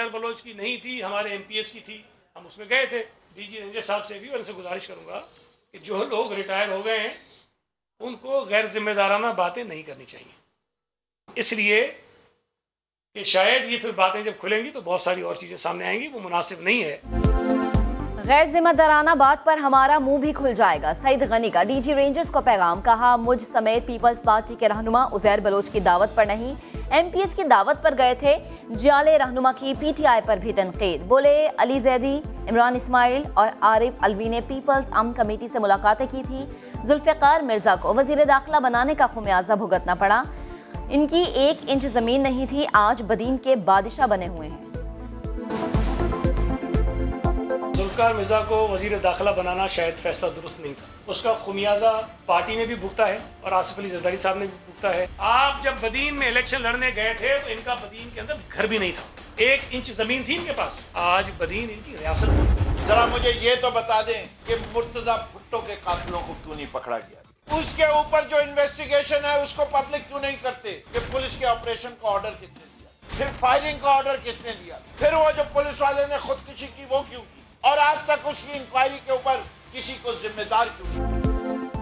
Uzair Bloch की नहीं थी, हमारे MPS की थी। हम उसमें गए थे, DG रेंजर साहब से भी, और इनसे गुजारिश करूँगा कि जो लोग रिटायर हो गए हैं उनको गैर जिम्मेदाराना बातें नहीं करनी चाहिए, इसलिए कि शायद ये फिर बातें जब खुलेंगी तो बहुत सारी और चीज़ें सामने आएंगी, वो मुनासिब नहीं है। गैर जिम्मेदाराना बात पर हमारा मुंह भी खुल जाएगा। सईद गनी का DG रेंजर्स को पैगाम, कहा मुझ समेत पीपल्स पार्टी के रहनुमा उज़ैर बलोच की दावत पर नहीं, MPS की दावत पर गए थे। जाले रहनुमा की PTI पर भी तनकीद। बोले अली जैदी, इमरान इस्माइल और आरिफ अलवी ने पीपल्स अमन कमेटी से मुलाकातें की थी। जुल्फ़िकार मिर्जा को वज़ीर दाखिला बनाने का खुमियाजा भुगतना पड़ा। इनकी 1 इंच जमीन नहीं थी, आज बदीन के बादशाह बने हुए हैं। जुल्फ़िकार मिर्जा को वज़ीर दाखिला बनाना शायद फैसला दुरुस्त नहीं था, उसका खुमियाजा पार्टी ने भी भुगता है और आसिफ अली जरदारी साहब ने भी भुगता है। आप जब बदीन में इलेक्शन लड़ने गए थे तो इनका बदीन के अंदर घर भी नहीं था, 1 इंच जमीन थी इनके पास, आज बदीन इनकी रियासत। जरा मुझे ये तो बता दें कि मुर्तजा भुट्टो के कातिलों को क्यों नहीं पकड़ा गया? उसके ऊपर जो इन्वेस्टिगेशन है उसको पब्लिक क्यों नहीं करते? कि पुलिस के ऑपरेशन का ऑर्डर किसने दिया, फिर फायरिंग का ऑर्डर किसने दिया, फिर वो जो पुलिस वाले ने खुदकुशी की वो क्यों की, और आज तक उसकी इंक्वायरी के ऊपर किसी को जिम्मेदार क्यों नहीं?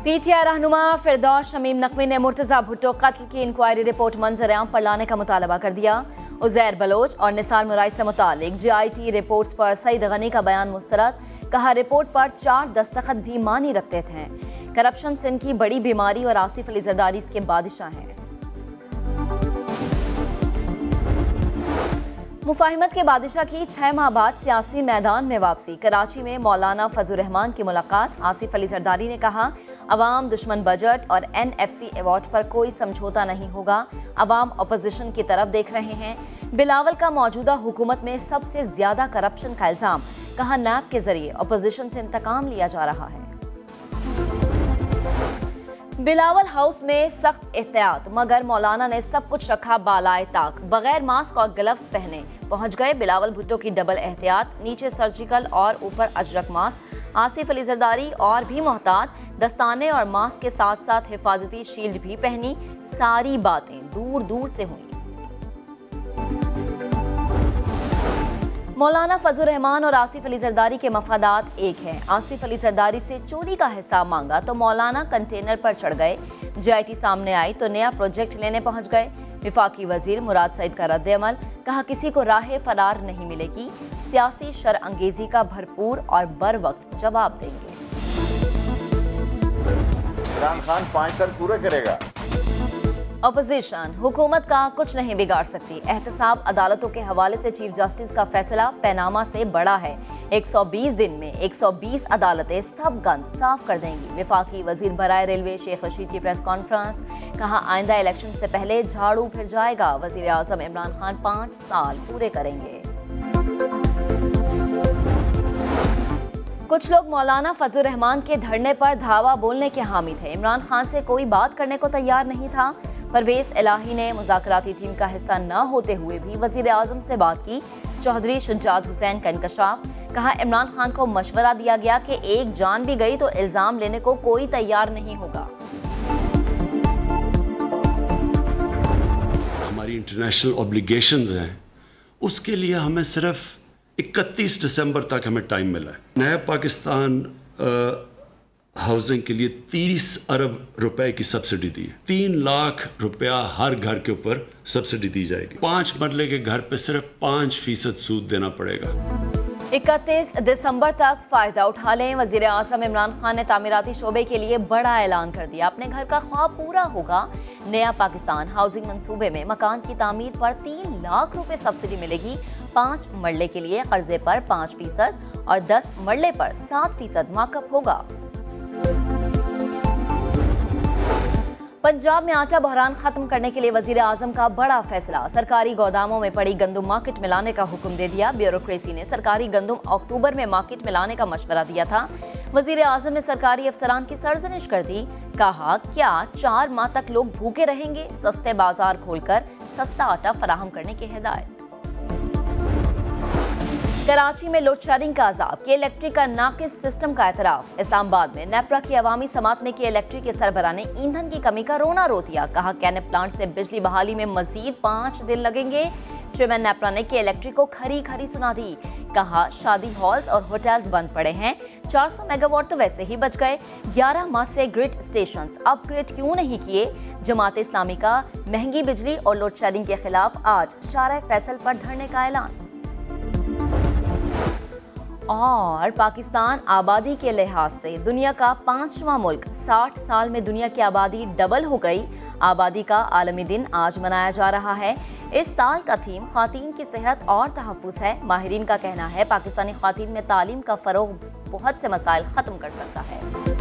PTI रहनुमा फिरदौस शमीम नकवी ने मुर्तजा भुट्टो कत्ल की इंक्वायरी रिपोर्ट मंजर-ए-आम पर लाने का मुतालबा कर दिया। उज़ैर बलोच और निसार मुराई से मुतालिक GIT रिपोर्ट्स पर सईद गनी का बयान मुस्तरद, कहा रिपोर्ट पर 4 दस्तखत भी मानी रखते थे। करप्शन सिंध की बड़ी बीमारी और आसिफ अली जरदारी इसके बादशाह हैं। मुफाहिमत के बादशाह की 6 माह बाद सियासी मैदान में वापसी। कराची में मौलाना फजल रहमान की मुलाकात। आसिफ अली जरदारी ने कहा अवाम दुश्मन बजट और NFC अवार्ड पर कोई समझौता नहीं होगा, अवाम अपोजिशन की तरफ देख रहे हैं। बिलावल का मौजूदा हुकूमत में सबसे ज्यादा करप्शन का इल्जाम, कहा नैब के जरिए अपोजिशन से इंतकाम लिया जा रहा है। बिलावल हाउस में सख्त एहतियात, मगर मौलाना ने सब कुछ रखा बालाए ताक। बगैर मास्क और ग्लव्स पहने पहुंच गए बिलावल भुट्टो की डबल एहतियात, नीचे सर्जिकल और ऊपर अजरक मास्क। आसिफ अली जरदारी और भी मोहतात, दस्ताने और मास्क के साथ साथ हिफाजती शील्ड भी पहनी। सारी बातें दूर दूर से हुई। मौलाना फजल रहमान और आसिफ अली जरदारी के मफादात एक हैं। आसिफ अली जरदारी से चोरी का हिसाब मांगा तो मौलाना कंटेनर पर चढ़ गए। GIT सामने आई तो नया प्रोजेक्ट लेने पहुंच गए। विफाकी वजीर मुराद सईद का रद्द अमल, कहा किसी को राह फरार नहीं मिलेगी, सियासी शरअंगेजी का भरपूर और बर वक्त जवाब देंगे। इमरान खान 5 साल पूरे करेगा। अपोजिशन हुकूमत का कुछ नहीं बिगाड़ सकती। एहतसाब अदालतों के हवाले से चीफ जस्टिस का फैसला पैनामा से बड़ा है। 120 दिन में 120 अदालतें सब गंद साफ कर देंगी। विफाकी वजीर बराए रेलवे शेख रशीद की प्रेस कॉन्फ्रेंस, कहा आइंदा इलेक्शन से पहले झाड़ू फिर जाएगा। वजीर आजम इमरान खान 5 साल पूरे करेंगे। कुछ लोग मौलाना फजल रहमान के धरने पर धावा बोलने के हामी थे। इमरान खान से कोई बात करने को तैयार नहीं था। परवेज इलाही ने मुज़ाकराती टीम का हिस्सा न होते हुए भी वज़ीर आज़म से बात की। चौधरी शुजात हुसैन का इंकशाफ, कहा इमरान खान को मशवरा दिया गया कि एक जान भी गई तो इल्ज़ाम लेने को कोई तैयार नहीं होगा। हमारी इंटरनेशनल ऑब्लिगेशंस हैं, उसके लिए हमें सिर्फ 31 दिसंबर तक हमें टाइम मिला है। नया पाकिस्तान हाउसिंग के लिए 30 अरब रुपए की सब्सिडी दी है। 3 लाख रुपया हर घर के ऊपर सब्सिडी दी जाएगी। 5 मरले के घर पे सिर्फ 5% सूद देना पड़ेगा। 31 दिसंबर तक फायदा उठा लें। वजीर आज़म इमरान खान ने तामीराती शोबे के लिए बड़ा ऐलान कर दिया। अपने घर का ख्वाब पूरा होगा। नया पाकिस्तान हाउसिंग मंसूबे में मकान की तामीर पर 3 लाख रुपए सब्सिडी मिलेगी। 5 मरले के लिए कर्जे पर 5% और 10 मरले पर 7% मार्कअप होगा। पंजाब में आटा बहरान खत्म करने के लिए वजीर आजम का बड़ा फैसला। सरकारी गोदामों में पड़ी गंदम मार्केट में लाने का हुक्म दे दिया। ब्यूरोक्रेसी ने सरकारी गंदम अक्टूबर में मार्केट में लाने का मशवरा दिया था। वजीर आजम ने सरकारी अफसरान की सरजनिश कर दी। कहा क्या 4 माह तक लोग भूखे रहेंगे? सस्ते बाजार खोलकर सस्ता आटा फराहम करने की हिदायत। कराची में लोड शेडिंग का अजाब, के इलेक्ट्रिक का नाकिस सिस्टम का एतराफ। इस्लामाबाद में नेपरा की अवामी समात में के इलेक्ट्रिक के सरबराह ने ईंधन की कमी का रोना रो दिया। कहा कैनेप प्लांट से बिजली बहाली में मजीद 5 दिन लगेंगे। चेयरमैन नेपरा ने के इलेक्ट्रिक को खरी खरी सुना दी। कहा शादी हॉल्स और होटल्स बंद पड़े हैं, 400 मेगावाट तो वैसे ही बच गए। 11 माह से ग्रिड स्टेशंस अपग्रेड क्यों नहीं किए? जमात इस्लामी का महंगी बिजली और लोड शेडिंग के खिलाफ आज शारा फैसल पर धरने का ऐलान। और पाकिस्तान आबादी के लिहाज से दुनिया का 5वां मुल्क, 60 साल में दुनिया की आबादी डबल हो गई। आबादी का आलमी दिन आज मनाया जा रहा है। इस साल का थीम ख़वातीन की सेहत और तहफ़्फ़ुज़ है। माहिरीन का कहना है पाकिस्तानी ख़वातीन में तालीम का फ़रोग़ बहुत से मसाइल ख़त्म कर सकता है।